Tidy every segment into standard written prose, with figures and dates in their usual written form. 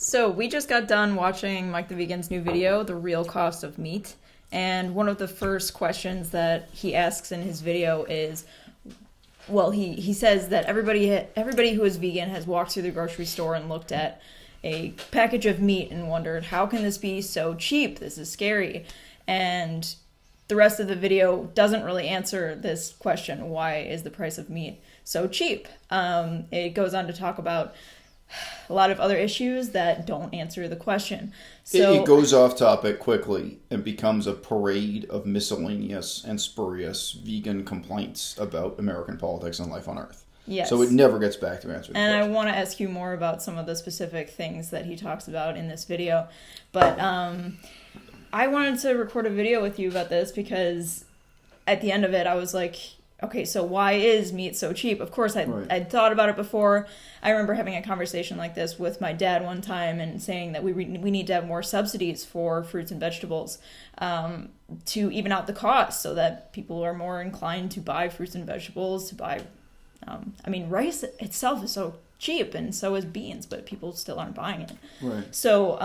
So we just got done watching Mike the Vegan's new video, The Real Cost of Meat. And one of the first questions that he asks in his video is, well, he says that everybody who is vegan has walked through the grocery store and looked at a package of meat and wondered, how can this be so cheap? This is scary. And the rest of the video doesn't really answer this question, why is the price of meat so cheap? It goes on to talk about a lot of other issues that don't answer the question. So it goes off topic quickly and becomes a parade of miscellaneous and spurious vegan complaints about American politics and life on Earth. Yes. So it never gets back to answering the And question. I want to ask you more about some of the specific things that he talks about in this video. But I wanted to record a video with you about this because at the end of it, I was like, okay, so why is meat so cheap? Of course, I'd thought about it before. I remember having a conversation like this with my dad one time and saying that we need to have more subsidies for fruits and vegetables to even out the cost so that people are more inclined to buy fruits and vegetables, to buy... rice itself is so cheap and so is beans, but people still aren't buying it. Right. So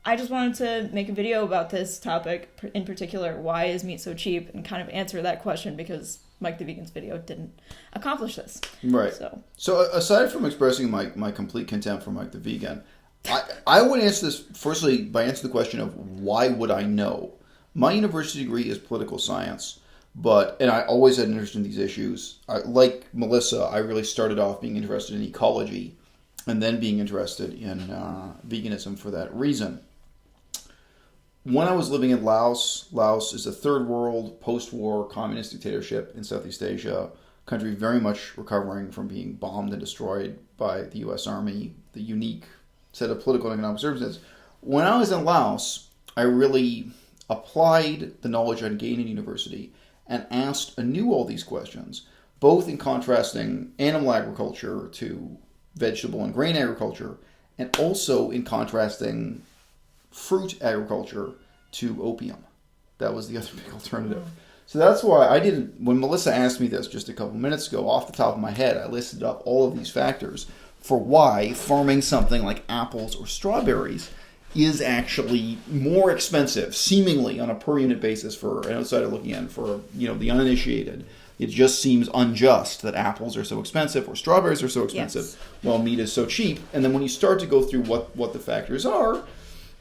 I just wanted to make a video about this topic in particular, why is meat so cheap, and kind of answer that question because Mike the Vegan's video didn't accomplish this. Right. So aside from expressing my complete contempt for Mike the Vegan, I would answer this firstly by answering the question of why would I know? My university degree is political science, and I always had an interest in these issues. Like Melissa, I really started off being interested in ecology and then being interested in veganism for that reason. When I was living in Laos is a third world, post-war communist dictatorship in Southeast Asia, country very much recovering from being bombed and destroyed by the U.S. Army, the unique set of political and economic circumstances. When I was in Laos, I really applied the knowledge I'd gained in university and asked anew all these questions, both in contrasting animal agriculture to vegetable and grain agriculture, and also in contrasting fruit agriculture to opium. That was the other big alternative. So that's why when Melissa asked me this just a couple minutes ago, off the top of my head, I listed up all of these factors for why farming something like apples or strawberries is actually more expensive, seemingly on a per unit basis for an outsider looking in, for the uninitiated. It just seems unjust that apples are so expensive or strawberries are so expensive while meat is so cheap. And then when you start to go through what the factors are,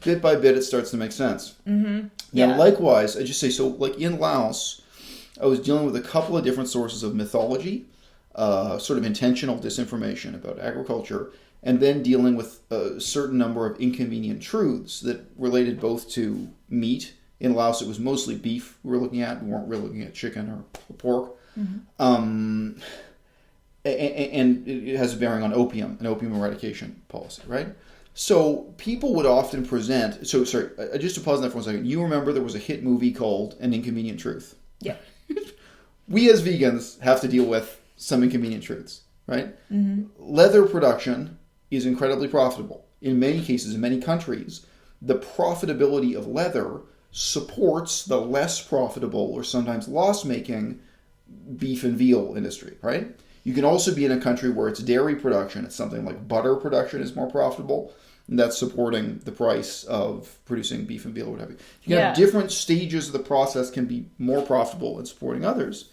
bit by bit it starts to make sense. Mm-hmm. Now, likewise, I just say, so like in Laos, I was dealing with a couple of different sources of mythology, sort of intentional disinformation about agriculture, and then dealing with a certain number of inconvenient truths that related both to meat. In Laos, it was mostly beef we were looking at. We weren't really looking at chicken or pork. Mm-hmm. And it has a bearing on opium, an opium eradication policy, right? So people would often present... So, sorry, just to pause on that for a second. You remember there was a hit movie called An Inconvenient Truth. Yeah. We as vegans have to deal with some inconvenient truths, right? Mm-hmm. Leather production is incredibly profitable. In many cases, in many countries, the profitability of leather supports the less profitable or sometimes loss-making beef and veal industry, right? You can also be in a country where it's dairy production. It's something like butter production is more profitable, and that's supporting the price of producing beef and veal or what have you. You can have different stages of the process can be more profitable and supporting others.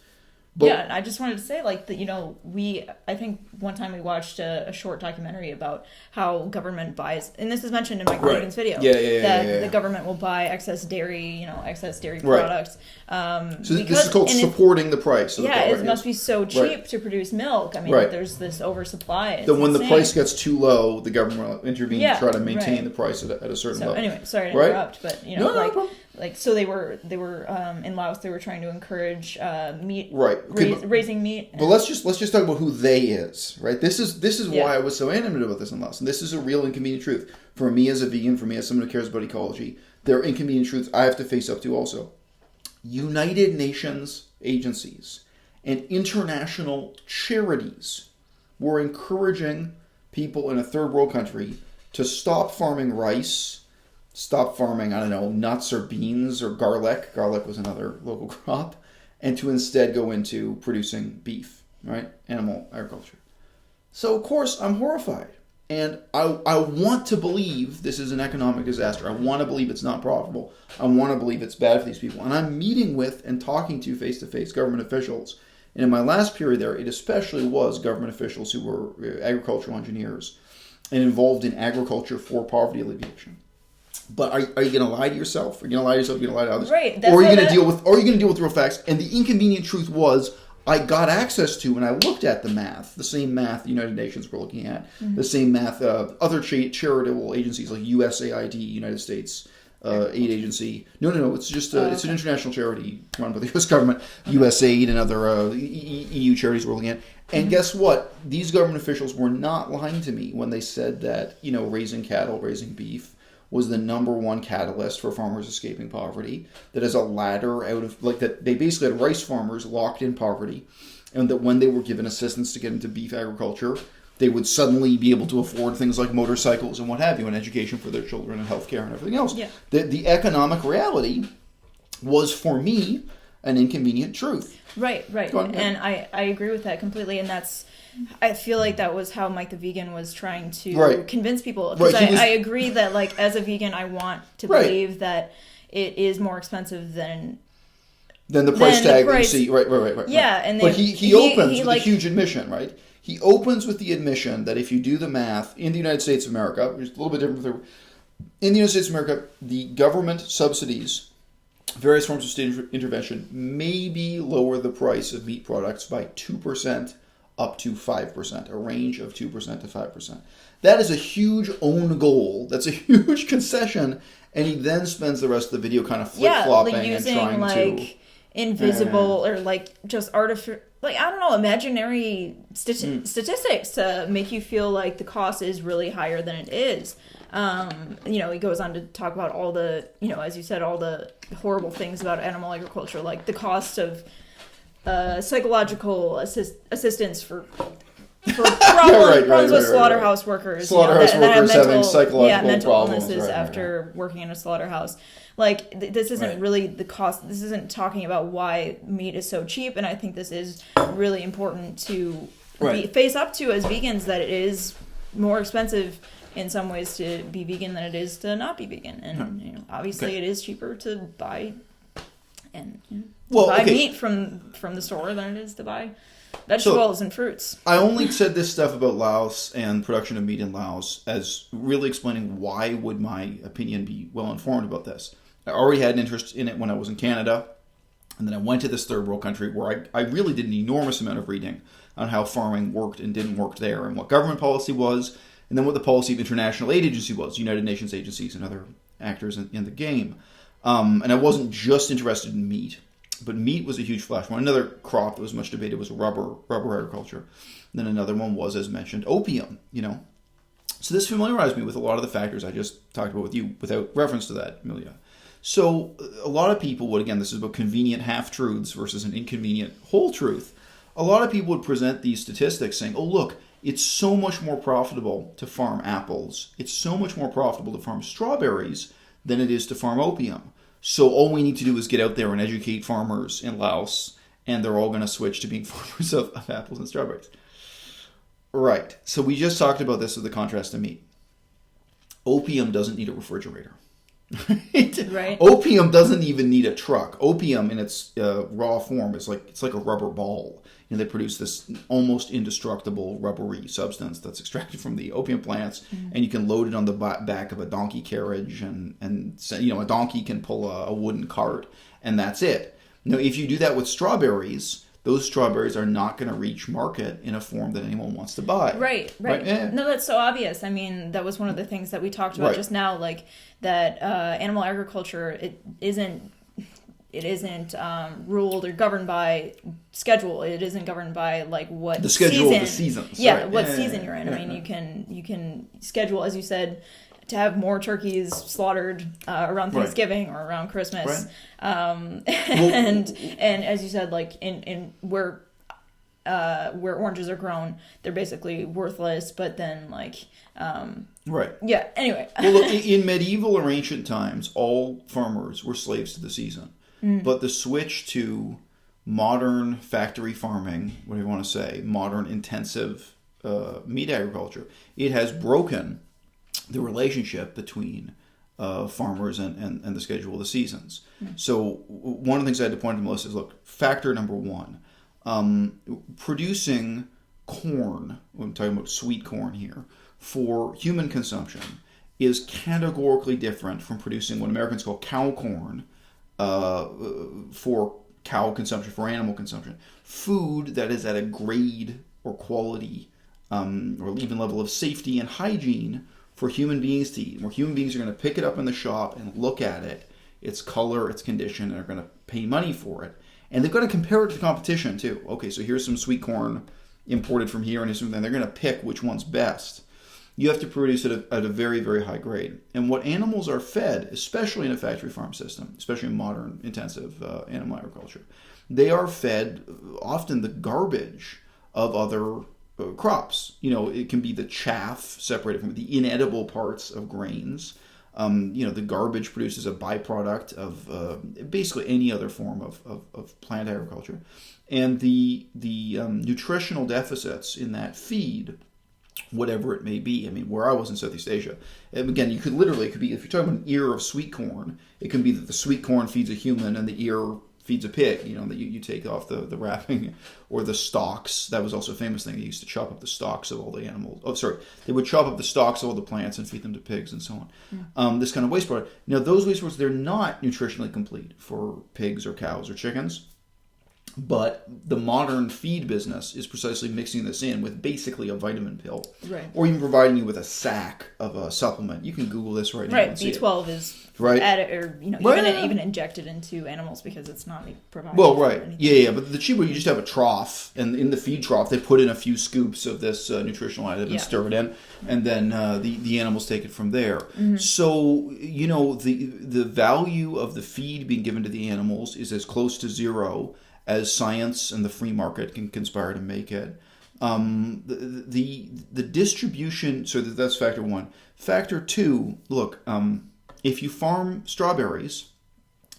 But, and I just wanted to say, I think one time we watched a short documentary about how government buys, and this is mentioned in Mike Reagan's video, that the government will buy excess dairy products. So this is called supporting the price. Of the it must be so cheap to produce milk. I mean, there's this oversupply. Then when the price gets too low, the government will intervene to try to maintain the price at a certain level. Anyway, sorry to interrupt, but so they were in Laos. They were trying to encourage meat, raising meat. But let's just talk about who they is, right? This is why I was so animated about this in Laos, and this is a real inconvenient truth for me as a vegan, for me as someone who cares about ecology. There are inconvenient truths I have to face up to also. United Nations agencies and international charities were encouraging people in a third world country to stop farming rice, stop farming, nuts or beans or garlic. Garlic was another local crop. And to instead go into producing beef, right? Animal agriculture. So, of course, I'm horrified. And I want to believe this is an economic disaster. I want to believe it's not profitable. I want to believe it's bad for these people. And I'm meeting with and talking to face-to-face government officials. And in my last period there, it especially was government officials who were agricultural engineers and involved in agriculture for poverty alleviation. But are you going to lie to yourself? Are you going to lie to yourself? Are you going to lie to others? Right. Or are you going to deal with real facts? And the inconvenient truth was, I got access to, and I looked at the math, the same math the United Nations were looking at, the same math other charitable agencies like USAID, United States Aid Agency. No, it's just it's an international charity run by the U.S. government, USAID and other EU charities we're looking at. And guess what? These government officials were not lying to me when they said that, raising cattle, raising beef was the number one catalyst for farmers escaping poverty. That is a ladder out of, that they basically had rice farmers locked in poverty, and that when they were given assistance to get into beef agriculture, they would suddenly be able to afford things like motorcycles and what have you, and education for their children and healthcare and everything else. Yeah. The economic reality was, for me, an inconvenient truth. Right. And I agree with that completely, and I feel like that was how Mike the Vegan was trying to convince people. Because I agree that, as a vegan, I want to believe that it is more expensive than the price tag that you see. Right. Yeah, and but he opens with a huge admission, right? He opens with the admission that if you do the math in the United States of America, which is a little bit different. In the United States of America, the government subsidies, various forms of state intervention, maybe lower the price of meat products by 2%. Up to 5%, a range of 2% to 5%. That is a huge own goal. That's a huge concession. And he then spends the rest of the video kind of flip-flopping and trying to... invisible or just artificial, I don't know, imaginary statistics to make you feel like the cost is really higher than it is. He goes on to talk about all the, as you said, all the horrible things about animal agriculture, like the cost of psychological assistance for problems with slaughterhouse workers. Slaughterhouse workers having psychological mental problems. illnesses after working in a slaughterhouse. This isn't really the cost. This isn't talking about why meat is so cheap, and I think this is really important to face up to as vegans, that it is more expensive in some ways to be vegan than it is to not be vegan. And obviously it is cheaper to buy meat from the store than it is to buy vegetables and fruits. I only said this stuff about Laos and production of meat in Laos as really explaining why would my opinion be well informed about this. I already had an interest in it when I was in Canada, and then I went to this third world country where I really did an enormous amount of reading on how farming worked and didn't work there, and what government policy was, and then what the policy of international aid agency was, United Nations agencies and other actors in the game. And I wasn't just interested in meat, but meat was a huge flashpoint. Another crop that was much debated was rubber agriculture. And then another one was, as mentioned, opium, So this familiarized me with a lot of the factors I just talked about with you without reference to that, Amelia. So a lot of people would, again, this is about convenient half-truths versus an inconvenient whole truth. A lot of people would present these statistics saying, oh, look, it's so much more profitable to farm apples. It's so much more profitable to farm strawberries than it is to farm opium. So all we need to do is get out there and educate farmers in Laos, and they're all going to switch to being farmers of apples and strawberries. Right. So we just talked about this with the contrast to meat. Opium doesn't need a refrigerator. Right. Opium doesn't even need a truck. Opium in its raw form is it's like a rubber ball. They produce this almost indestructible rubbery substance that's extracted from the opium plants, and you can load it on the back of a donkey carriage, and a donkey can pull a wooden cart, and that's it. Now, if you do that with strawberries, those strawberries are not going to reach market in a form that anyone wants to buy. Right. Yeah. No, that's so obvious. I mean, that was one of the things that we talked about just now, that animal agriculture, it isn't ruled or governed by schedule. It isn't governed by what the schedule season. Of the seasons. Yeah, what season you're in. I mean, you can schedule, as you said, to have more turkeys slaughtered around Thanksgiving or around Christmas. And as you said, in where oranges are grown, they're basically worthless. But then right. Yeah. Anyway. Well, look, in medieval or ancient times, all farmers were slaves to the season. But the switch to modern factory farming, what do you want to say, modern intensive meat agriculture, it has broken the relationship between farmers and the schedule of the seasons. So one of the things I had to point to Melissa is, look, factor number one, producing corn, I'm talking about sweet corn here, for human consumption is categorically different from producing what Americans call cow corn for cow consumption, for animal consumption. Food that is at a grade or quality or even level of safety and hygiene for human beings to eat, where human beings are going to pick it up in the shop and look at it, its color, its condition, and are going to pay money for it. And they've got to compare it to the competition too. Okay, so here's some sweet corn imported from here, and they're going to pick which one's best. You have to produce it at a very, very high grade. And what animals are fed, especially in a factory farm system, especially in modern intensive animal agriculture, they are fed often the garbage of other crops. It can be the chaff separated from the inedible parts of grains. The garbage produced as a byproduct of basically any other form of plant agriculture. And the nutritional deficits in that feed, whatever it may be. I mean, where I was in Southeast Asia, and again, it could be, if you're talking about an ear of sweet corn, it can be that the sweet corn feeds a human and the ear feeds a pig, that you take off the wrapping, or the stalks. That was also a famous thing. They used to chop up the stalks of all the animals. They would chop up the stalks of all the plants and feed them to pigs and so on. This kind of waste product. Now, those waste products, they're not nutritionally complete for pigs or cows or chickens. But the modern feed business is precisely mixing this in with basically a vitamin pill, right, or even providing you with a sack of a supplement. You can Google this right now. Right, B12 is added, or even injected into animals because it's not provided. Well, right, yeah. But the cheaper, you just have a trough, and in the feed trough, they put in a few scoops of this nutritional additive and stir it in, and then the animals take it from there. Mm-hmm. So the value of the feed being given to the animals is as close to zero as science and the free market can conspire to make it. The distribution, so that's factor one. Factor two, look, if you farm strawberries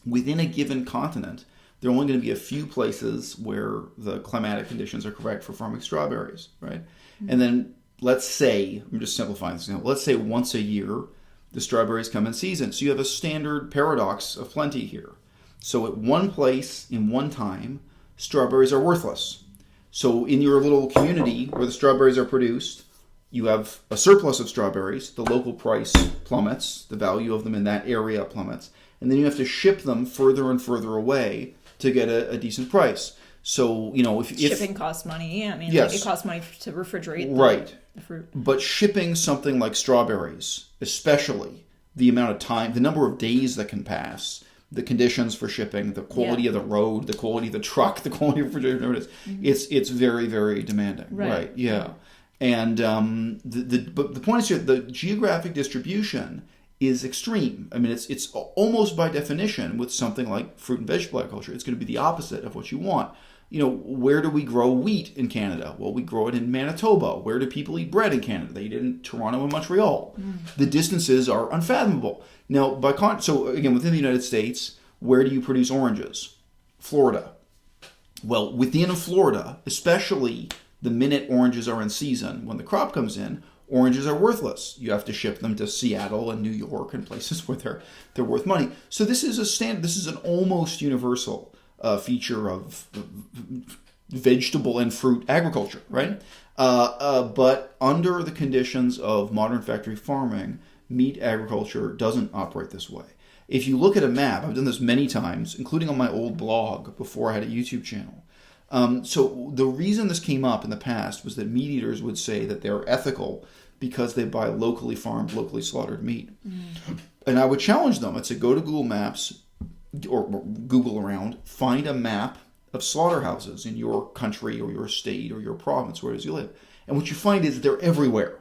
within a given continent, there are only going to be a few places where the climatic conditions are correct for farming strawberries, right? Mm-hmm. And then let's say, I'm just simplifying this example, let's say once a year the strawberries come in season. So you have a standard paradox of plenty here. So at one place, in one time, strawberries are worthless. So in your little community where the strawberries are produced, you have a surplus of strawberries, the local price plummets, the value of them in that area plummets, and then you have to ship them further and further away to get a decent price. So, if shipping costs money. I mean, yes, it costs money to refrigerate the fruit. But shipping something like strawberries, especially the amount of time, the number of days that can pass, the conditions for shipping, the quality of the road, the quality of the truck, the quality of refrigerator, it's very, very demanding. Right. Yeah. And but the point is here, the geographic distribution is extreme. I mean, it's almost by definition with something like fruit and vegetable agriculture, it's going to be the opposite of what you want. Where do we grow wheat in Canada? Well, we grow it in Manitoba. Where do people eat bread in Canada? They eat it in Toronto and Montreal. The distances are unfathomable. Now, so again, within the United States, where do you produce oranges? Florida. Well, within Florida, especially the minute oranges are in season, when the crop comes in, oranges are worthless. You have to ship them to Seattle and New York and places where they're worth money. So this is an almost universal feature of vegetable and fruit agriculture, right? But under the conditions of modern factory farming, meat agriculture doesn't operate this way. If you look at a map, I've done this many times, including on my old blog before I had a YouTube channel. So the reason this came up in the past was that meat eaters would say that they're ethical because they buy locally farmed, locally slaughtered meat. And I would challenge them. I'd say, go to Google Maps or Google around, find a map of slaughterhouses in your country or your state or your province, where it is you live. And what you find is they're everywhere.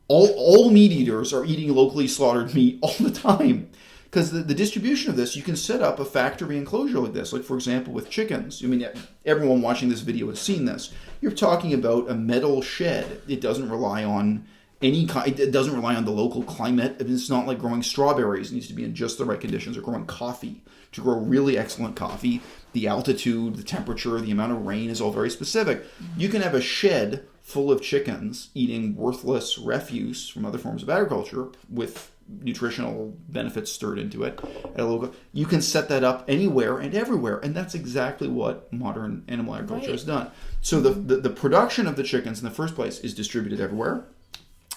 All meat eaters are eating locally slaughtered meat all the time. Because the distribution of this, you can set up a factory enclosure like this. Like, for example, with chickens. I mean, everyone watching this video has seen this. You're talking about a metal shed. It doesn't rely on it doesn't rely on the local climate. I mean, it's not like growing strawberries. It needs to be in just the right conditions, or growing coffee. To grow really excellent coffee, the altitude, the temperature, the amount of rain is all very specific. You can have a shed full of chickens eating worthless refuse from other forms of agriculture with nutritional benefits stirred into it at a local, you can set that up anywhere and everywhere, and that's exactly what modern animal agriculture has done. So the production of the chickens in the first place is distributed everywhere.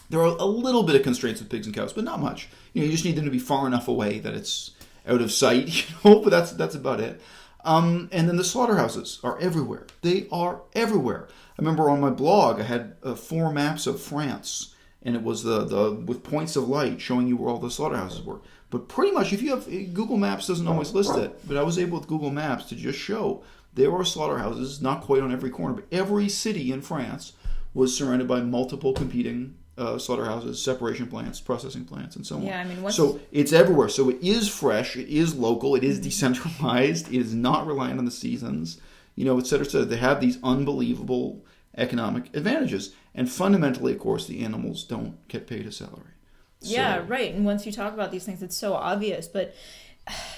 There are a little bit of constraints with pigs and cows, but not much. You just need them to be far enough away that it's out of sight, but that's about it. And then the slaughterhouses are everywhere. They are everywhere. I remember on my blog I had 4 maps of France, and it was the with points of light showing you where all the slaughterhouses were. But pretty much, if you have Google Maps doesn't always list it, but I was able with Google Maps to just show there are slaughterhouses, not quite on every corner, but every city in France was surrounded by multiple competing slaughterhouses, separation plants, processing plants, and so on. Yeah, I mean, so it's everywhere. So it is fresh, it is local, it is decentralized, it is not reliant on the seasons, et cetera, et cetera. They have these unbelievable economic advantages. And fundamentally, of course, the animals don't get paid a salary. Yeah, right. And once you talk about these things, it's so obvious, but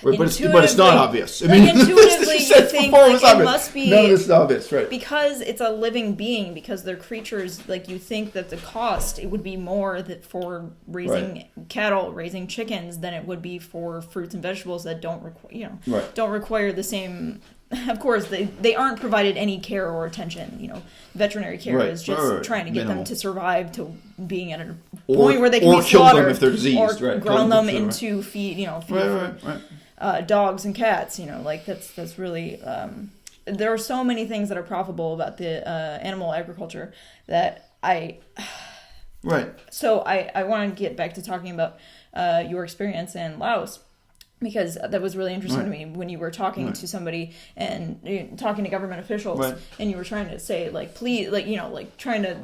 right, but it's not obvious. I mean, intuitively, you think it must be. None of this is obvious, right? Because it's a living being, because they're creatures. You think that the cost it would be more for raising cattle, raising chickens, than it would be for fruits and vegetables that don't require the same. Of course, they aren't provided any care or attention. Veterinary care is just trying to get them to survive to being at a point where they can be slaughtered, kill them if they're diseased, or ground them into feed dogs and cats. That's really. There are so many things that are profitable about the animal agriculture that I. Right. So I want to get back to talking about your experience in Laos. Because that was really interesting to me when you were talking to somebody and talking to government officials, and you were trying to say, please, trying to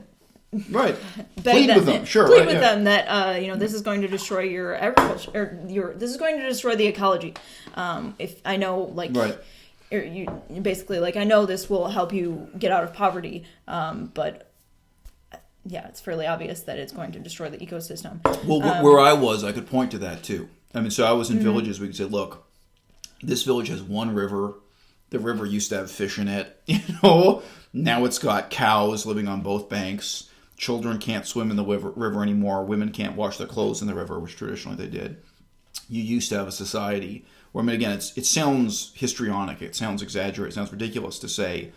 plead with them, plead with them that this is going to destroy your agriculture, or this is going to destroy the ecology. If I know, you basically I know this will help you get out of poverty, but. Yeah, it's fairly obvious that it's going to destroy the ecosystem. Well, where I was, I could point to that too. I mean, so I was in villages. We could say, look, this village has one river. The river used to have fish in it. Now it's got cows living on both banks. Children can't swim in the river anymore. Women can't wash their clothes in the river, which traditionally they did. You used to have a society where, I mean, again, it sounds histrionic. It sounds exaggerated. It sounds ridiculous to say,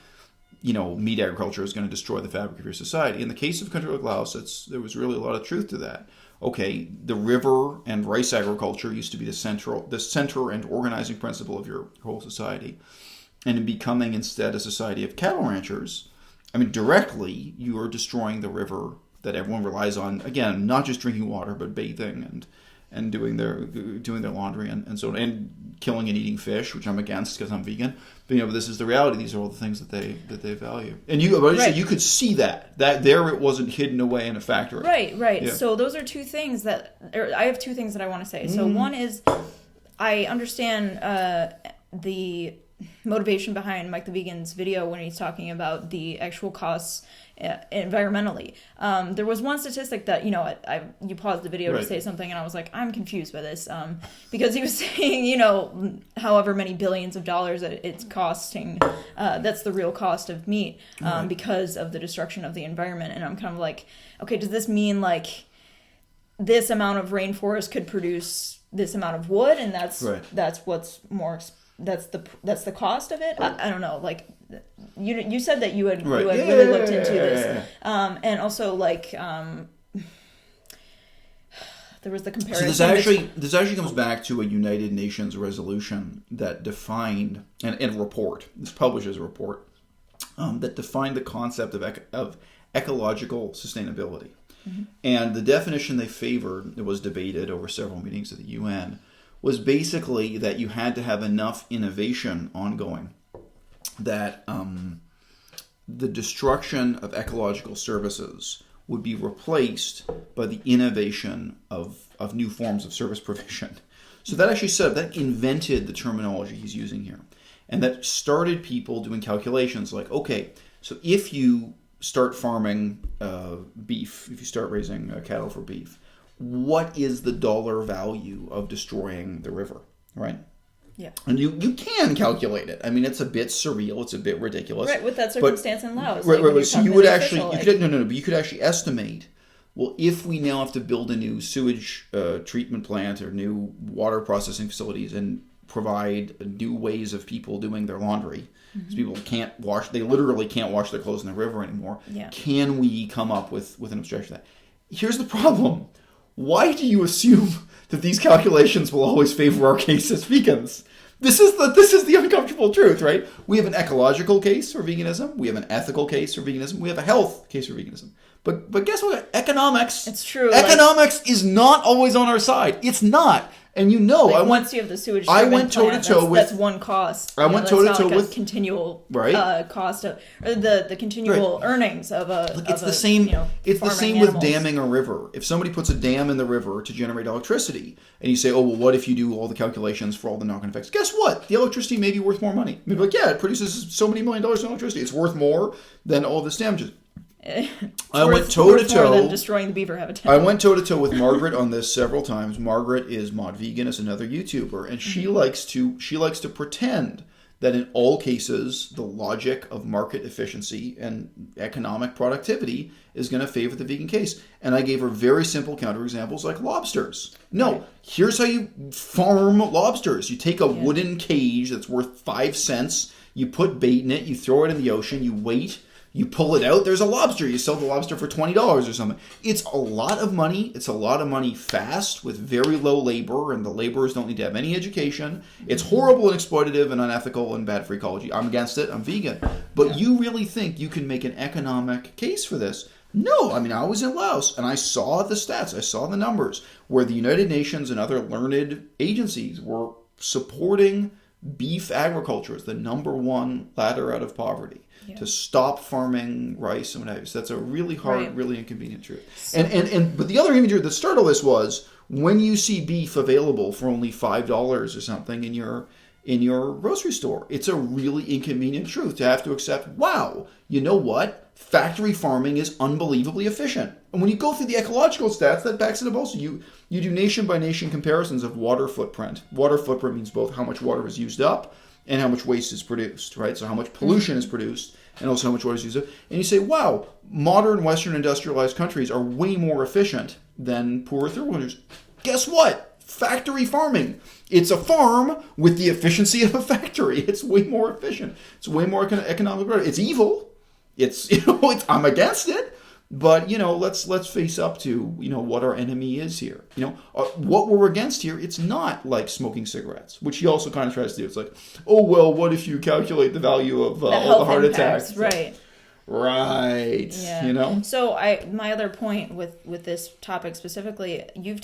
meat agriculture is going to destroy the fabric of your society. In the case of a country like Laos, there was really a lot of truth to that. Okay, the river and rice agriculture used to be the center and organizing principle of your whole society. And in becoming instead a society of cattle ranchers, I mean, directly, you are destroying the river that everyone relies on, again, not just drinking water, but bathing and doing their laundry and so on, and killing and eating fish, which I'm against because I'm vegan. But this is the reality. These are all the things that they value. And you could see that there it wasn't hidden away in a factory. Right. Yeah. So those are two things I have two things that I want to say. So one is I understand the motivation behind Mike the Vegan's video when he's talking about the actual costs environmentally. There was one statistic that, you paused the video to say something and I was like, I'm confused by this. Because he was saying, however many billions of dollars that it's costing, that's the real cost of meat, because of the destruction of the environment. And I'm kind of like, okay, does this mean this amount of rainforest could produce this amount of wood, and that's what's more that's the cost of it? I don't know. You said that you had really looked into this, and also there was the comparison. So this actually comes back to a United Nations resolution that defined and a report. This publishes a report that defined the concept of ecological sustainability. Mm-hmm. And the definition they favored, that was debated over several meetings at the UN, was basically that you had to have enough innovation ongoing that the destruction of ecological services would be replaced by the innovation of new forms of service provision. So that actually that invented the terminology he's using here. And that started people doing calculations like, okay, so if you start farming beef, if you start raising cattle for beef, what is the dollar value of destroying the river, right? Yeah. And you can calculate it. I mean, it's a bit surreal. It's a bit ridiculous. Right, with that circumstance in Laos. Right. So you would actually, but you could actually estimate, well, if we now have to build a new sewage treatment plant or new water processing facilities and provide new ways of people doing their laundry, because people they literally can't wash their clothes in the river anymore. Yeah. Can we come up with an abstraction of that? Here's the problem. Why do you assume that these calculations will always favor our case as vegans? This is the uncomfortable truth, right? We have an ecological case for veganism. We have an ethical case for veganism. We have a health case for veganism. But guess what? Economics. It's true. Economics is not always on our side. It's not. And once you have the sewage treatment plant, that's one cost. I went toe to toe with continual cost of or the continual earnings of a. Look, it's the same. It's the same with damming a river. If somebody puts a dam in the river to generate electricity, and you say, "Oh, well, what if you do all the calculations for all the knock-on effects?" Guess what? The electricity may be worth more money. Maybe it produces so many $1 million in electricity. It's worth more than all this damages. I went toe to toe. Than destroying the beaver habitat. I went toe to toe with Margaret on this several times. Margaret is Mod Vegan, is another YouTuber, and she likes to pretend that in all cases the logic of market efficiency and economic productivity is going to favor the vegan case. And I gave her very simple counterexamples like lobsters. No, here's how you farm lobsters. You take a wooden cage that's worth 5 cents. You put bait in it. You throw it in the ocean. You wait. You pull it out, there's a lobster. You sell the lobster for $20 or something. It's a lot of money. It's a lot of money fast with very low labor, and the laborers don't need to have any education. It's horrible and exploitative and unethical and bad for ecology. I'm against it. I'm vegan. But you really think you can make an economic case for this? No. I mean, I was in Laos, and I saw the stats. I saw the numbers where the United Nations and other learned agencies were supporting beef agriculture as the #1 ladder out of poverty. To stop farming rice and what have you. So that's a really hard, really inconvenient truth. But the other imagery that started all this was when you see beef available for only $5 or something in your grocery store. It's a really inconvenient truth to have to accept, wow, you know what? Factory farming is unbelievably efficient. And when you go through the ecological stats, that backs it up also. You do nation by nation comparisons of water footprint. Water footprint means both how much water is used up and how much waste is produced, right? So how much pollution is produced and also how much water is used up. And you say, wow, modern Western industrialized countries are way more efficient than poorer third world countries. Guess what? Factory farming. It's a farm with the efficiency of a factory. It's way more efficient. It's way more economical. It's evil. I'm against it. But, let's face up to, what our enemy is here. What we're against here, it's not like smoking cigarettes, which he also kind of tries to do. It's like, oh, well, what if you calculate the value of all the heart attacks? Right. Right. Yeah. So my other point with this topic specifically, you've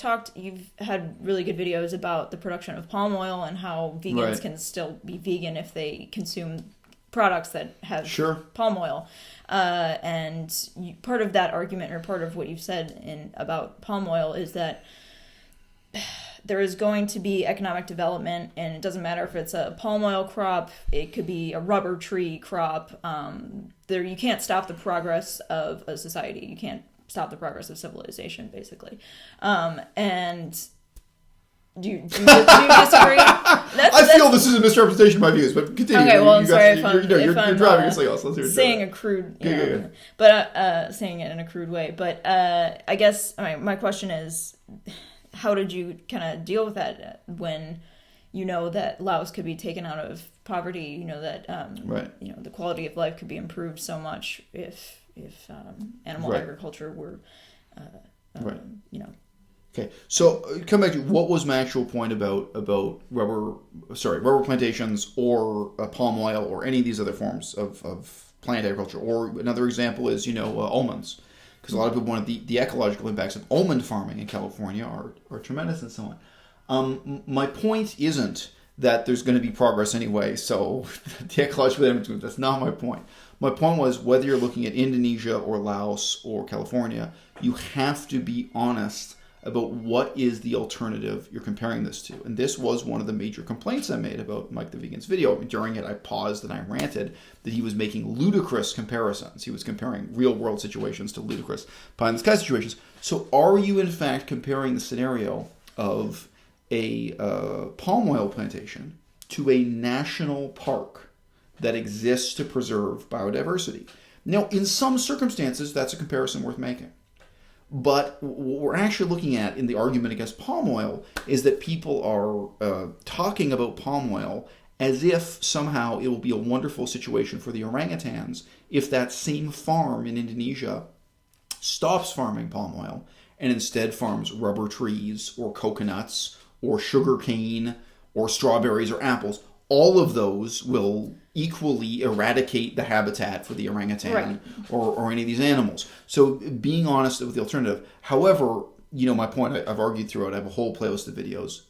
had really good videos about the production of palm oil and how vegans can still be vegan if they consume products that have palm oil. And part of that argument, or part of what you've said about palm oil, is that there is going to be economic development, and it doesn't matter if it's a palm oil crop, it could be a rubber tree crop. You can't stop the progress of a society. You can't stop the progress of civilization, basically. And do you disagree? I feel this is a misrepresentation of my views, but continue. Okay, well, I'm sorry if I'm driving us like else. Let's hear it. Saying a crude, but saying it in a crude way. But I guess my question is, how did you kind of deal with that when you know that Laos could be taken out of poverty? You know that the quality of life could be improved so much if animal agriculture were Okay, so come back to what was my actual point about rubber plantations or palm oil or any of these other forms of plant agriculture. Or another example is almonds, because a lot of people wanted the ecological impacts of almond farming in California are tremendous and so on. My point isn't that there's going to be progress anyway, so the ecological impacts, that's not my point. My point was, whether you're looking at Indonesia or Laos or California, you have to be honest about what is the alternative you're comparing this to. And this was one of the major complaints I made about Mike the Vegan's video. During it, I paused and I ranted that he was making ludicrous comparisons. He was comparing real-world situations to ludicrous pie-in-the-sky situations. So are you, in fact, comparing the scenario of a palm oil plantation to a national park that exists to preserve biodiversity. Now, in some circumstances, that's a comparison worth making. But what we're actually looking at in the argument against palm oil is that people are talking about palm oil as if somehow it will be a wonderful situation for the orangutans if that same farm in Indonesia stops farming palm oil and instead farms rubber trees or coconuts or sugar cane or strawberries or apples. All of those will equally eradicate the habitat for the orangutan right. or any of these animals. So being honest with the alternative. However, my point I've argued throughout, I have a whole playlist of videos,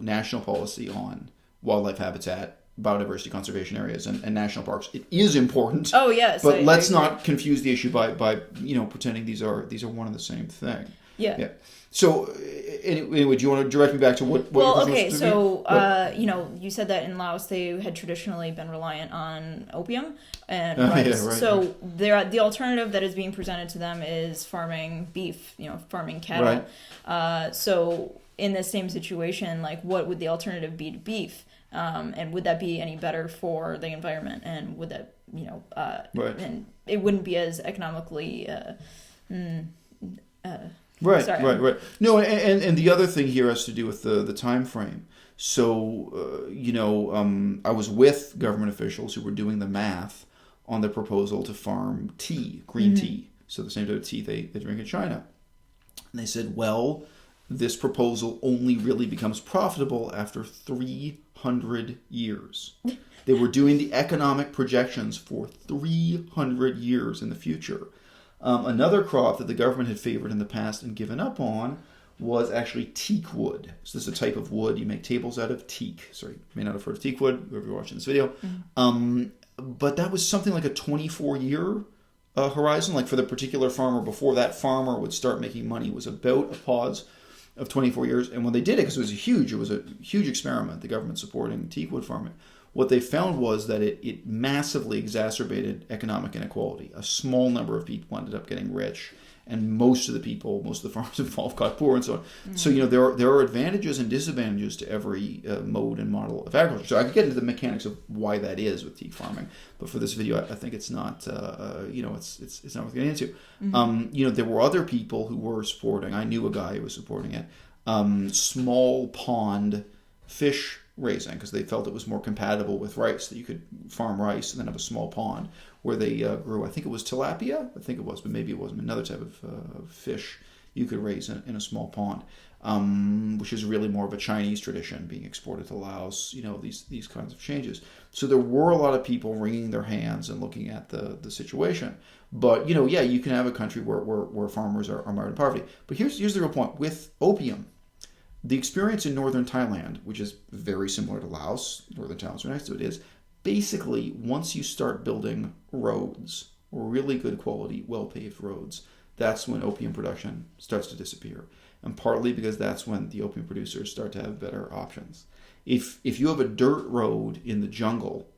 national policy on wildlife habitat, biodiversity conservation areas, and national parks. It is important. Oh, yes. But let's not confuse the issue by pretending these are one and the same thing. Yeah. So, anyway, do you want to direct me back to what well, okay, so, you said that in Laos they had traditionally been reliant on opium and rice. Yeah, right, so, the alternative that is being presented to them is farming beef, farming cattle. Right. So, in this same situation, like, what would the alternative be to beef? And would that be any better for the environment? And would that, right. and it wouldn't be as economically, Right, sorry. right. No, and the other thing here has to do with the time frame. So, I was with government officials who were doing the math on the proposal to farm tea, green tea. So the same type of tea they drink in China. And they said, well, this proposal only really becomes profitable after 300 years. They were doing the economic projections for 300 years in the future. Another crop that the government had favored in the past and given up on was actually teak wood. So this is a type of wood you make tables out of, teak. Sorry, you may not have heard of teak wood, whoever you're watching this video. But that was something like a 24-year horizon. Like for the particular farmer, before that farmer would start making money, was about a pause of 24 years. And when they did it, because it was a huge experiment, the government supporting teak wood farming, what they found was that it massively exacerbated economic inequality. A small number of people ended up getting rich, and most of the farmers involved got poor and so on. So, there are advantages and disadvantages to every mode and model of agriculture. So I could get into the mechanics of why that is with teak farming, but for this video, I think it's not, it's not worth getting into. There were other people who were supporting, I knew a guy who was supporting it, small pond fish raising, because they felt it was more compatible with rice, that you could farm rice and then have a small pond where they grew, I think it was tilapia, but maybe it wasn't, another type of fish you could raise in a small pond, which is really more of a Chinese tradition being exported to Laos, these kinds of changes. So there were a lot of people wringing their hands and looking at the situation. But, you can have a country where farmers are mired in poverty. But here's the real point. With opium, the experience in northern Thailand, which is very similar to Laos, northern Thailand's right next to it, is basically once you start building roads, really good quality, well-paved roads, that's when opium production starts to disappear. And partly because that's when the opium producers start to have better options. If you have a dirt road in the jungle,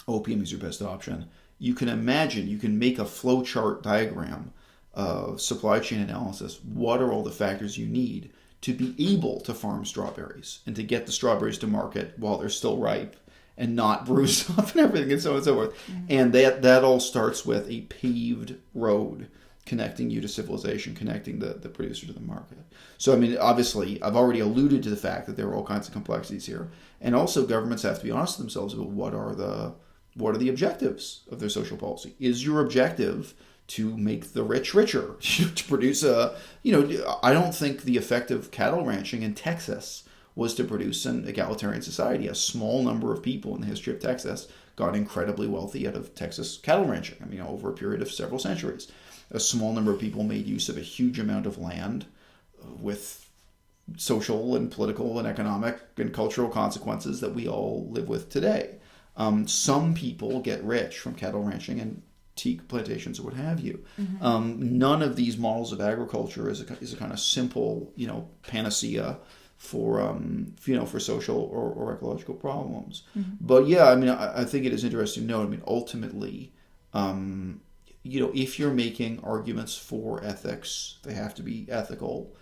opium is your best option. You can make a flowchart diagram of supply chain analysis. What are all the factors you need to be able to farm strawberries and to get the strawberries to market while they're still ripe and not bruised up and everything and so on and so forth. And that all starts with a paved road connecting you to civilization, connecting the producer to the market. So, obviously, I've already alluded to the fact that there are all kinds of complexities here. And also, governments have to be honest with themselves about what are the objectives of their social policy. Is your objective to make the rich richer, to produce I don't think the effect of cattle ranching in Texas was to produce an egalitarian society. A small number of people in the history of Texas got incredibly wealthy out of Texas cattle ranching, over a period of several centuries. A small number of people made use of a huge amount of land with social and political and economic and cultural consequences that we all live with today. Some people get rich from cattle ranching and teak plantations or what have you. None of these models of agriculture is a kind of simple, panacea for social or ecological problems. But yeah, I think it is interesting to note. Ultimately, if you're making arguments for ethics, they have to be ethical.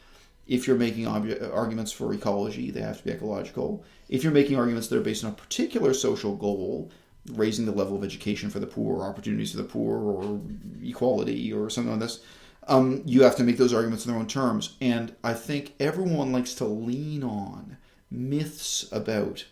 If you're making arguments for ecology, they have to be ecological. If you're making arguments that are based on a particular social goal, raising the level of education for the poor, or opportunities for the poor, or equality, or something like this, you have to make those arguments in their own terms. And I think everyone likes to lean on myths about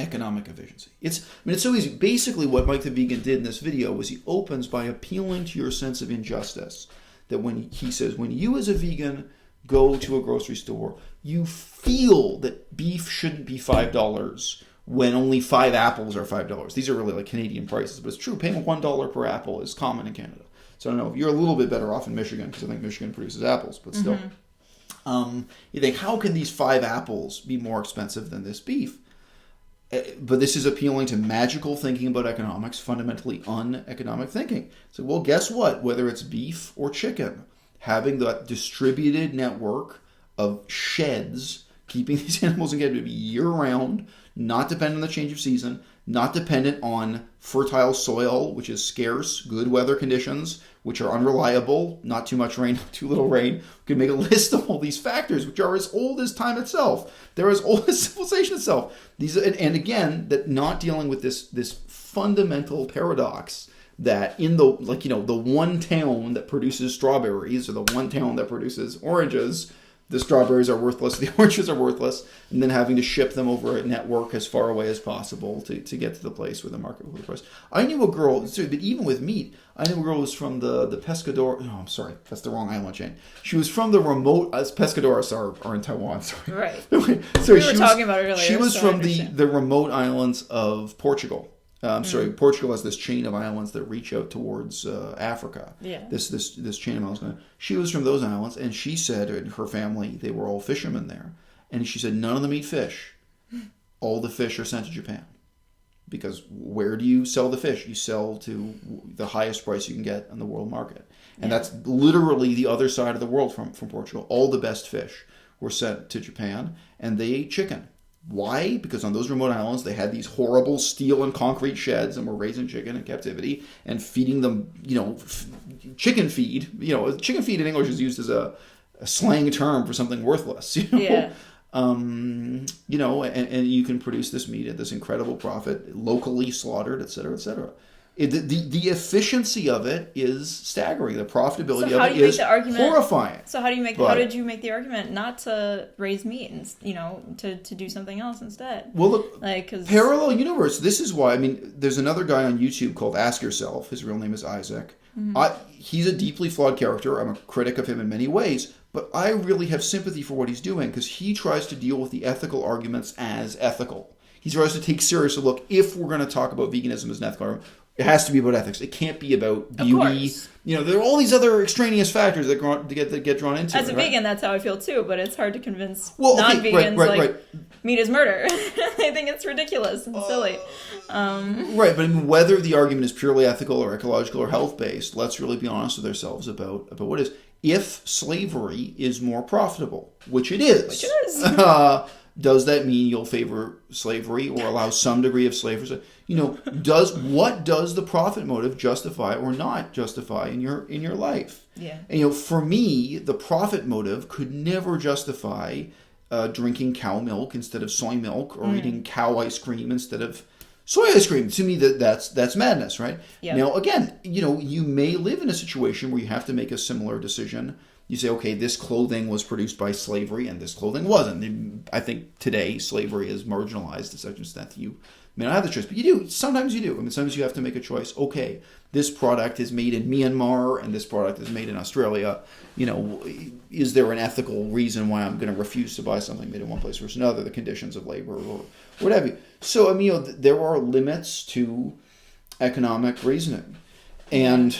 economic efficiency. It's so easy. Basically, what Mike the Vegan did in this video was he opens by appealing to your sense of injustice. That when he says, when you as a vegan go to a grocery store, you feel that beef shouldn't be $5 when only 5 apples are $5. These are really like Canadian prices, but it's true. Paying $1 per apple is common in Canada. So I don't know, you're a little bit better off in Michigan because I think Michigan produces apples, but still. You think, how can these 5 apples be more expensive than this beef? But this is appealing to magical thinking about economics, fundamentally uneconomic thinking. So, well, guess what? Whether it's beef or chicken, having that distributed network of sheds, keeping these animals in captivity year-round, not dependent on the change of season, not dependent on fertile soil, which is scarce, good weather conditions, which are unreliable, not too much rain, not too little rain. We can make a list of all these factors, which are as old as time itself. They're as old as civilization itself. These, and again, that not dealing with this fundamental paradox that in the one town that produces strawberries, or the one town that produces oranges, the strawberries are worthless, the oranges are worthless, and then having to ship them over a network as far away as possible to get to the place where the market will price. I knew a girl, but even with meat, I knew a girl who was from the Pescador. No, I'm sorry, that's the wrong island chain. She was from the remote, Pescadores are in Taiwan, sorry. Right. So we were talking about it earlier. She was from the remote islands of Portugal. Portugal has this chain of islands that reach out towards Africa. Yeah. This chain of islands. She was from those islands, and she said, and her family, they were all fishermen there, and she said none of them eat fish. All the fish are sent to Japan, because where do you sell the fish? You sell to the highest price you can get on the world market, and that's literally the other side of the world from Portugal. All the best fish were sent to Japan, and they ate chicken. Why? Because on those remote islands, they had these horrible steel and concrete sheds and were raising chicken in captivity and feeding them, chicken feed. Chicken feed in English is used as a slang term for something worthless. Yeah. And you can produce this meat at this incredible profit, locally slaughtered, et cetera, et cetera. The efficiency of it is staggering. The profitability of it is horrifying. So how did you make the argument not to raise meat and to do something else instead? Well, look, parallel universe. This is why. There's another guy on YouTube called Ask Yourself. His real name is Isaac. Mm-hmm. He's a deeply flawed character. I'm a critic of him in many ways, but I really have sympathy for what he's doing because he tries to deal with the ethical arguments as ethical. He tries to take seriously. Look, if we're going to talk about veganism as an ethical argument, it has to be about ethics. It can't be about beauty. There are all these other extraneous factors that get drawn into it. As a vegan, that's how I feel too, but it's hard to convince non-vegans right. Meat is murder. They think it's ridiculous and silly. Right, but whether the argument is purely ethical or ecological or health-based, let's really be honest with ourselves about what it is. If slavery is more profitable, which it is. Does that mean you'll favor slavery or allow some degree of slavery? What does the profit motive justify or not justify in your life? Yeah. And for me, the profit motive could never justify drinking cow milk instead of soy milk or eating cow ice cream instead of soy ice cream. To me, that's madness, right? Yep. Now, again, you may live in a situation where you have to make a similar decision. You say, okay, this clothing was produced by slavery and this clothing wasn't. I think today slavery is marginalized to such an extent that you may not have the choice. But you do. Sometimes you do. Sometimes you have to make a choice. Okay, this product is made in Myanmar and this product is made in Australia. Is there an ethical reason why I'm going to refuse to buy something made in one place versus another? The conditions of labor or what have you. So, there are limits to economic reasoning. And,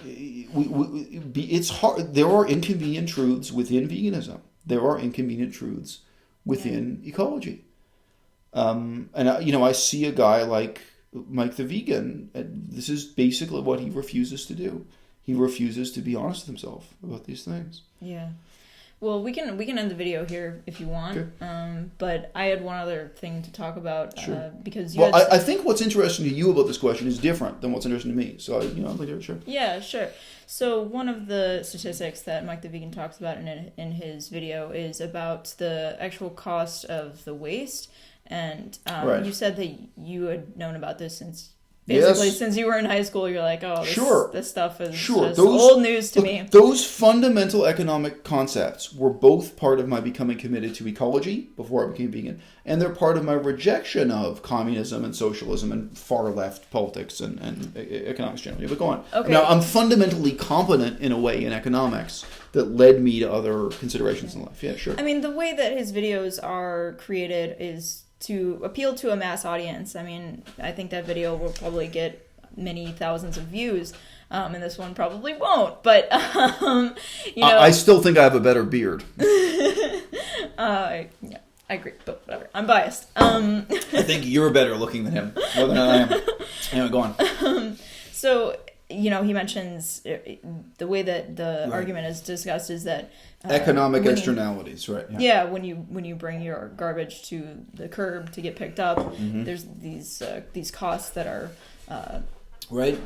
it's hard. There are inconvenient truths within veganism. There are inconvenient truths within ecology. I see a guy like Mike the Vegan. This is basically what he refuses to do. He refuses to be honest with himself about these things. Yeah. Well, we can end the video here if you want. Okay. But I had one other thing to talk about. Sure. Because you I think what's interesting to you about this question is different than what's interesting to me. So, I'd like to sure. Yeah, sure. So one of the statistics that Mike the Vegan talks about in his video is about the actual cost of the waste. And right. You said that you had known about this since you were in high school. You're like, oh, this stuff is just old news to me. Those fundamental economic concepts were both part of my becoming committed to ecology before I became vegan, and they're part of my rejection of communism and socialism and far left politics and economics generally. But go on. Okay. Now, I'm fundamentally competent in a way in economics that led me to other considerations in life. Yeah, sure. I mean, the way that his videos are created is to appeal to a mass audience. I mean, I think that video will probably get many thousands of views, and this one probably won't. But I still think I have a better beard. I agree, but whatever. I'm biased. I think you're better looking than him, more than I am. Anyway, go on. So, he mentions the way that the argument is discussed is that economic externalities, right? Yeah, when you bring your garbage to the curb to get picked up, there's these costs that are right.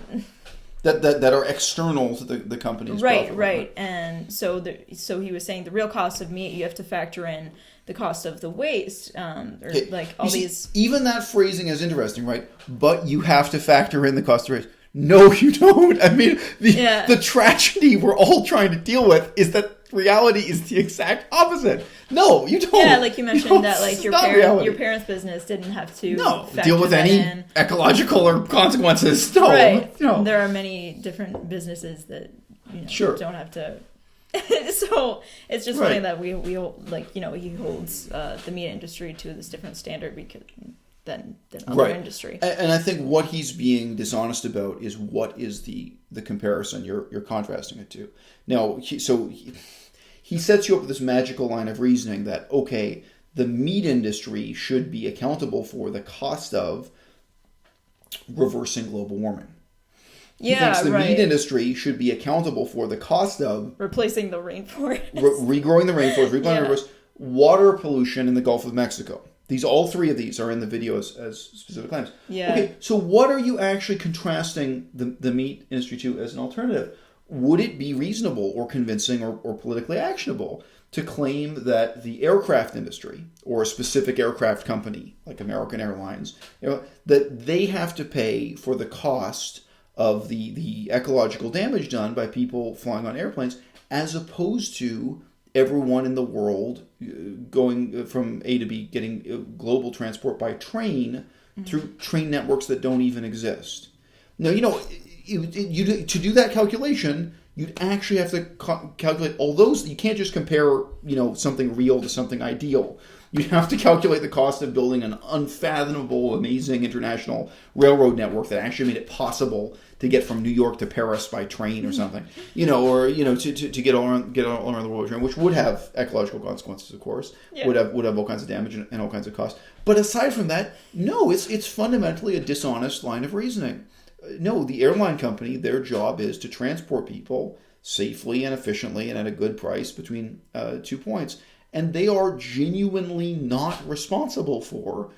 That are external to the company's right, profit, right. And so he was saying the real cost of meat, you have to factor in the cost of the waste, Even that phrasing is interesting, right? But you have to factor in the cost of waste. No, you don't. I mean, the tragedy we're all trying to deal with is that reality is the exact opposite. No, you don't. Yeah, like you mentioned that like your parents' business didn't have to deal with any ecological or consequences. No, right. There are many different businesses that don't have to. So it's just funny that we hold, he holds the meat industry to this different standard than other industry. And I think what he's being dishonest about is what is the comparison you're contrasting it to. Now, he sets you up with this magical line of reasoning that, okay, the meat industry should be accountable for the cost of reversing global warming. He thinks the meat industry should be accountable for the cost of replacing the rainforest, regrowing the rainforest, replanting the rivers, water pollution in the Gulf of Mexico. All three of these are in the video as specific claims. Yeah. Okay, so what are you actually contrasting the meat industry to as an alternative? Would it be reasonable or convincing or politically actionable to claim that the aircraft industry or a specific aircraft company like American Airlines, that they have to pay for the cost of the ecological damage done by people flying on airplanes, as opposed to everyone in the world going from A to B, getting global transport by train through train networks that don't even exist? Now, to do that calculation, you'd actually have to calculate all those. You can't just compare, something real to something ideal. You'd have to calculate the cost of building an unfathomable, amazing international railroad network that actually made it possible to get from New York to Paris by train or something, to get all around the world, which would have ecological consequences, of course, would have all kinds of damage and all kinds of costs. But aside from that, no, it's fundamentally a dishonest line of reasoning. No, the airline company, their job is to transport people safely and efficiently and at a good price between 2 points. And they are genuinely not responsible for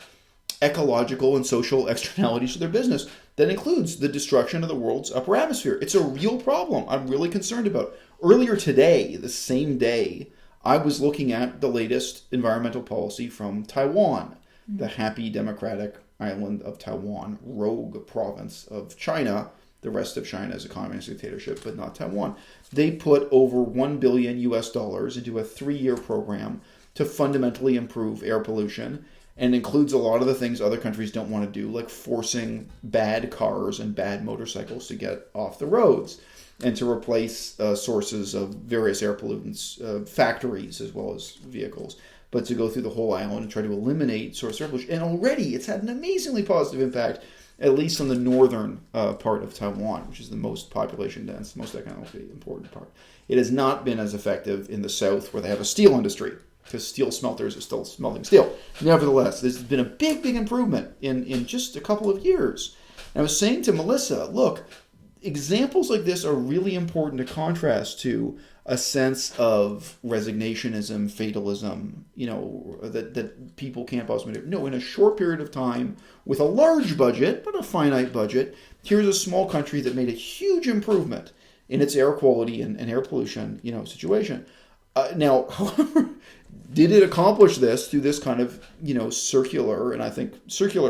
ecological and social externalities to their business. That includes the destruction of the world's upper atmosphere. It's a real problem I'm really concerned about. Earlier today, the same day, I was looking at the latest environmental policy from Taiwan, the happy democratic island of Taiwan, rogue province of China. The rest of China is a communist dictatorship, but not Taiwan. They put over $1 billion into a 3-year program to fundamentally improve air pollution, and includes a lot of the things other countries don't want to do, like forcing bad cars and bad motorcycles to get off the roads, and to replace sources of various air pollutants, factories as well as vehicles, but to go through the whole island and try to eliminate source of air pollution. And already it's had an amazingly positive impact, at least on the northern part of Taiwan, which is the most population dense, most economically important part. It has not been as effective in the south, where they have a steel industry, because steel smelters are still smelting steel. Nevertheless, there's been a big improvement in just a couple of years. And I was saying to Melissa, look, examples like this are really important to contrast to a sense of resignationism, fatalism, that people can't possibly do. No, in a short period of time, with a large budget, but a finite budget, here's a small country that made a huge improvement in its air quality and air pollution, situation. Now, however, did it accomplish this through this kind of, circular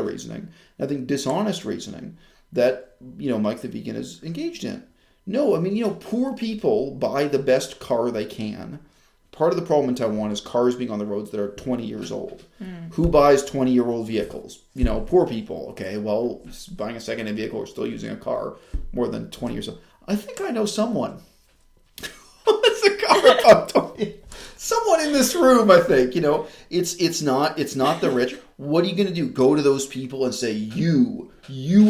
reasoning, I think dishonest reasoning that, Mike the Vegan is engaged in? No, I mean, poor people buy the best car they can. Part of the problem in Taiwan is cars being on the roads that are 20 years old. Who buys 20-year-old vehicles? Poor people. Okay, well, buying a second-hand vehicle or still using a car more than 20 years old. I think I know someone. What's a car about 20? Someone in this room, I think. It's not the rich. What are you going to do? Go to those people and say you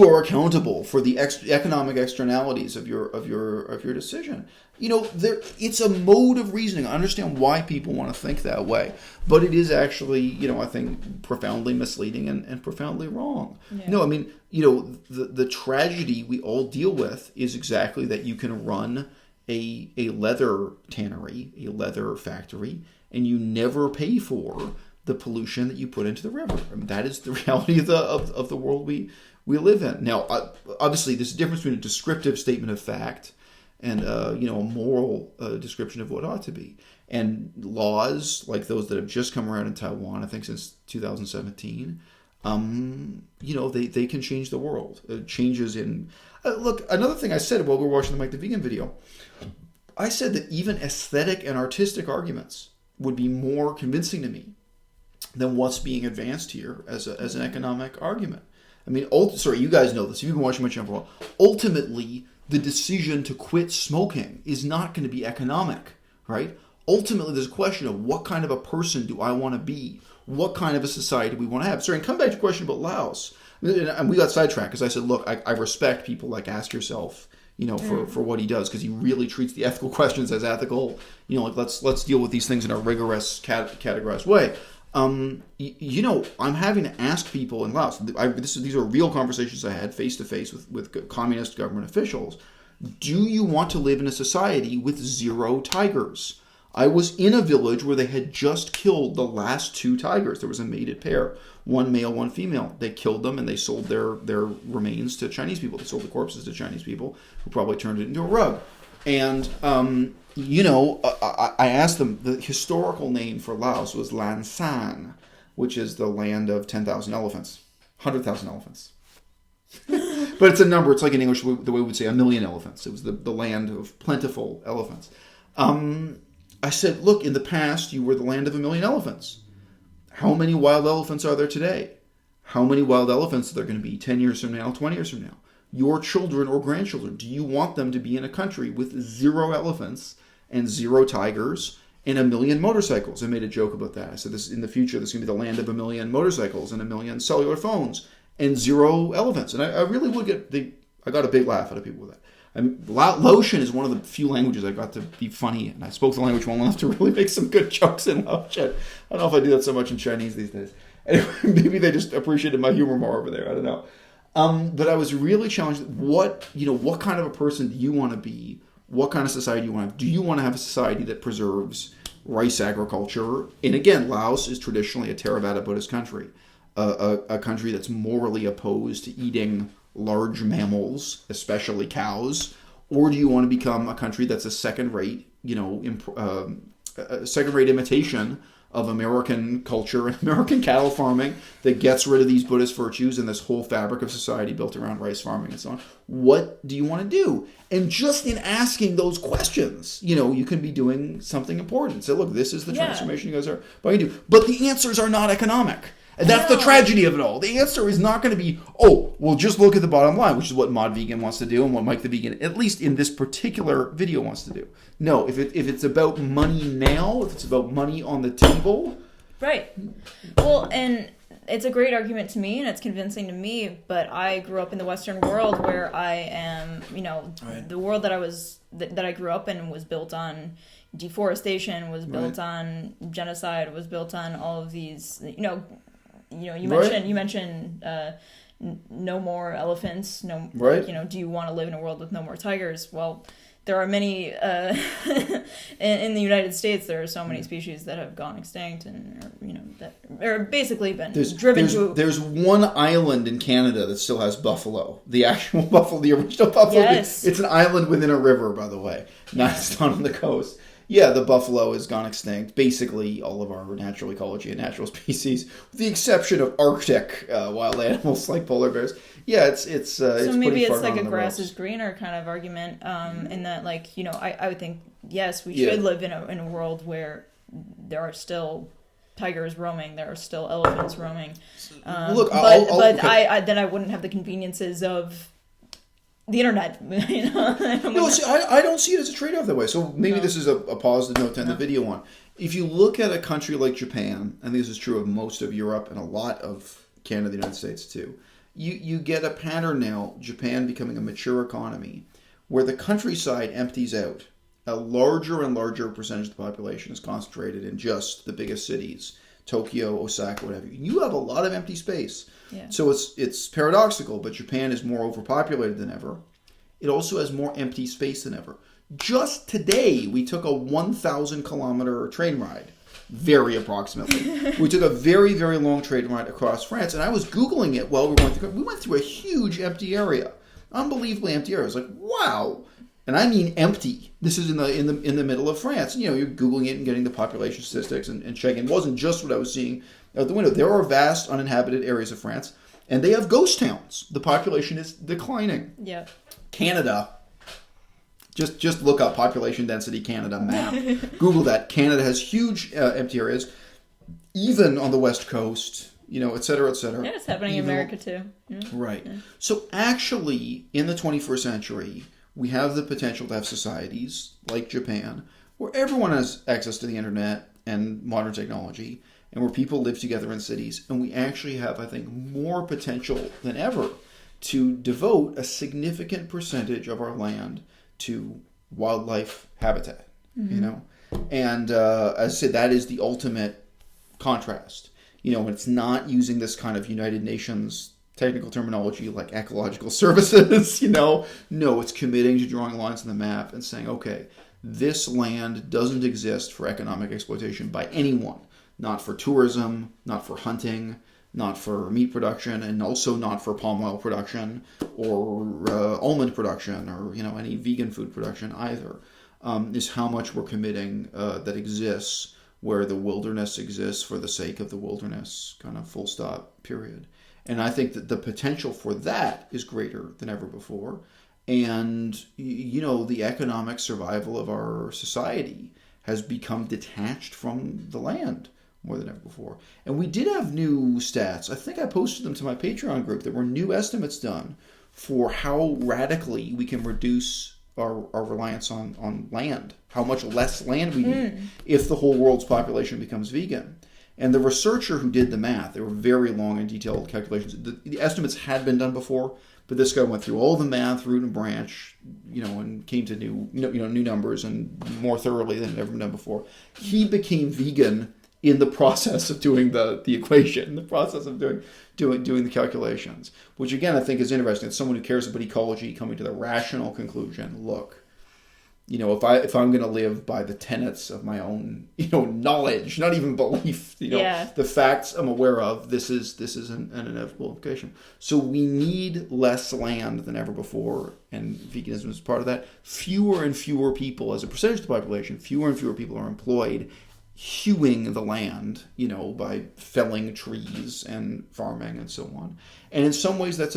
are accountable for the economic externalities of your decision. It's a mode of reasoning. I understand why people want to think that way, but it is actually, I think, profoundly misleading and profoundly wrong. Yeah. No, I mean, the tragedy we all deal with is exactly that you can run a leather tannery, a leather factory, and you never pay for the pollution that you put into the river. I mean, that is the reality of the world we live in. Now, obviously, there's a difference between a descriptive statement of fact and a moral description of what ought to be. And laws like those that have just come around in Taiwan, I think since 2017, they can change the world. Changes in look. Another thing I said while we were watching the Mike the Vegan video, I said that even aesthetic and artistic arguments would be more convincing to me than what's being advanced here as an economic argument. I mean, you guys know this. You've been watching my channel for a while. Ultimately, the decision to quit smoking is not going to be economic, right? Ultimately, there's a question of what kind of a person do I want to be? What kind of a society do we want to have? Sorry, and come back to the question about Laos. And we got sidetracked because I said, look, I respect people like Ask Yourself, for what he does, because he really treats the ethical questions as ethical. Let's deal with these things in a rigorous, categorized way. I'm having to ask people in Laos. These are real conversations I had face to face with communist government officials. Do you want to live in a society with 0 tigers? I was in a village where they had just killed the last 2 tigers. There was a mated pair, one male, one female. They killed them and they sold their remains to Chinese people. They sold the corpses to Chinese people who probably turned it into a rug. And I asked them, the historical name for Laos was Lan San, which is the land of 10,000 elephants, 100,000 elephants. But it's a number. It's like in English, the way we would say 1,000,000 elephants. It was the land of plentiful elephants. I said, look, in the past, you were the land of 1,000,000 elephants. How many wild elephants are there today? How many wild elephants are there going to be 10 years from now, 20 years from now? Your children or grandchildren, do you want them to be in a country with 0 elephants and 0 tigers and 1,000,000 motorcycles? I made a joke about that. I said, in the future, this is going to be the land of 1,000,000 motorcycles and 1,000,000 cellular phones and 0 elephants. And I really would I got a big laugh out of people with that. Laotian is one of the few languages I got to be funny, and I spoke the language well enough to really make some good jokes in Laotian. I don't know if I do that so much in Chinese these days. Anyway, maybe they just appreciated my humor more over there. I don't know. But I was really challenged. What kind of a person do you want to be? What kind of society do you want to have? Do you want to have a society that preserves rice agriculture? And again, Laos is traditionally a Theravada Buddhist country, a country that's morally opposed to eating large mammals, especially cows. Or do you want to become a country that's a second-rate imitation of American culture and American cattle farming that gets rid of these Buddhist virtues and this whole fabric of society built around rice farming and so on? What do you want to do? And just in asking those questions, you can be doing something important. Say, look, this is the transformation you guys are going to do. But the answers are not economic. And that's the tragedy of it all. The answer is not going to be, just look at the bottom line, which is what Mod Vegan wants to do and what Mike the Vegan, at least in this particular video, wants to do. No, if it's about money now, if it's about money on the table. Right. Well, and it's a great argument to me and it's convincing to me, but I grew up in the Western world where I am, the world that I grew up in was built on deforestation, was built on genocide, was built on all of these, you mentioned no more elephants, no, Right. like, do you want to live in a world with no more tigers? Well, there are many in the United States. There are so many species that have gone extinct, and that are basically been driven to. There's one island in Canada that still has buffalo. The actual buffalo, the original buffalo. Yes. It's an island within a river, by the way. It's not on the coast. Yeah, the buffalo has gone extinct. Basically, all of our natural ecology and natural species, with the exception of Arctic wild animals like polar bears. Yeah, it's So maybe it's like a grass ropes. is greener kind of argument, in that, like, I would think, yes, we should live in a world where there are still tigers roaming, there are still elephants roaming. Look, then I wouldn't have the conveniences of the internet. No, see, I don't see it as a trade-off that way. So maybe this is a positive note to end the video on. If you look at a country like Japan, and this is true of most of Europe and a lot of Canada, the United States too, you get a pattern now, Japan becoming a mature economy, where the countryside empties out. A larger and larger percentage of the population is concentrated in just the biggest cities, Tokyo, Osaka, whatever. You have a lot of empty space. Yeah. So it's paradoxical, but Japan is more overpopulated than ever. It also has more empty space than ever. Just today, we took a 1,000-kilometer train ride, very approximately. We took a very, very long train ride across France, and I was Googling it while we were going through. We went through a huge empty area, unbelievably empty area. I was like, wow. And I mean empty. This is in the middle of France. And, you're Googling it and getting the population statistics and checking. It wasn't just what I was seeing out the window. There are vast uninhabited areas of France, and they have ghost towns. The population is declining. Yeah. Canada. Just look up population density Canada map. Google that. Canada has huge empty areas, even on the West Coast, et cetera, et cetera. Yeah, it's happening in America too. Yeah. Right. Yeah. So actually, in the 21st century, we have the potential to have societies like Japan, where everyone has access to the internet and modern technology, and where people live together in cities. And we actually have, I think, more potential than ever to devote a significant percentage of our land to wildlife habitat, And as I said, that is the ultimate contrast. It's not using this kind of United Nations technical terminology like ecological services, No, it's committing to drawing lines on the map and saying, okay, this land doesn't exist for economic exploitation by anyone. Not for tourism, not for hunting, not for meat production, and also not for palm oil production or almond production or any vegan food production either. Is how much we're committing that exists where the wilderness exists for the sake of the wilderness, kind of full stop, period. And I think that the potential for that is greater than ever before. And, the economic survival of our society has become detached from the land more than ever before. And we did have new stats. I think I posted them to my Patreon group. There were new estimates done for how radically we can reduce our reliance on land, how much less land we need if the whole world's population becomes vegan. And the researcher who did the math, they were very long and detailed calculations. The estimates had been done before, but this guy went through all the math, root and branch, and came to new numbers and more thoroughly than had ever been done before. He became vegan in the process of doing the equation, the process of doing the calculations, which again I think is interesting. It's someone who cares about ecology coming to the rational conclusion: look, if I'm going to live by the tenets of my own knowledge, not even belief, the facts I'm aware of, this is an inevitable implication. So we need less land than ever before, and veganism is part of that. Fewer and fewer people, as a percentage of the population, fewer and fewer people are employed hewing the land, by felling trees and farming and so on. And in some ways, that's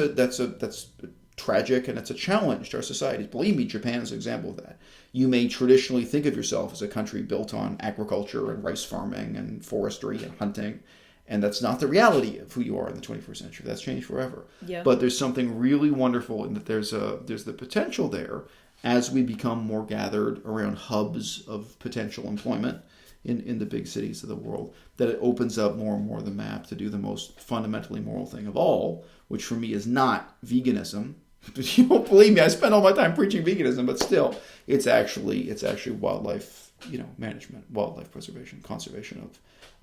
tragic and it's a challenge to our societies. Believe me, Japan is an example of that. You may traditionally think of yourself as a country built on agriculture and rice farming and forestry and hunting, and that's not the reality of who you are in the 21st century. That's changed forever. Yeah. But there's something really wonderful in that there's the potential there as we become more gathered around hubs of potential employment in the big cities of the world, that it opens up more and more the map to do the most fundamentally moral thing of all, which for me is not veganism. You won't believe me, I spend all my time preaching veganism, but still, it's actually wildlife, management, wildlife preservation, conservation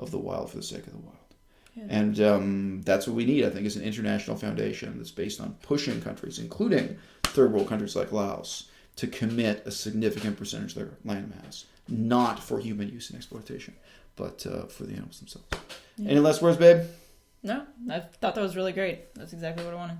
of the wild for the sake of the wild. And that's what we need, I think, is an international foundation that's based on pushing countries, including third world countries like Laos, to commit a significant percentage of their land mass, not for human use and exploitation, but for the animals themselves. Yeah. Any last words, babe? No, I thought that was really great. That's exactly what I wanted.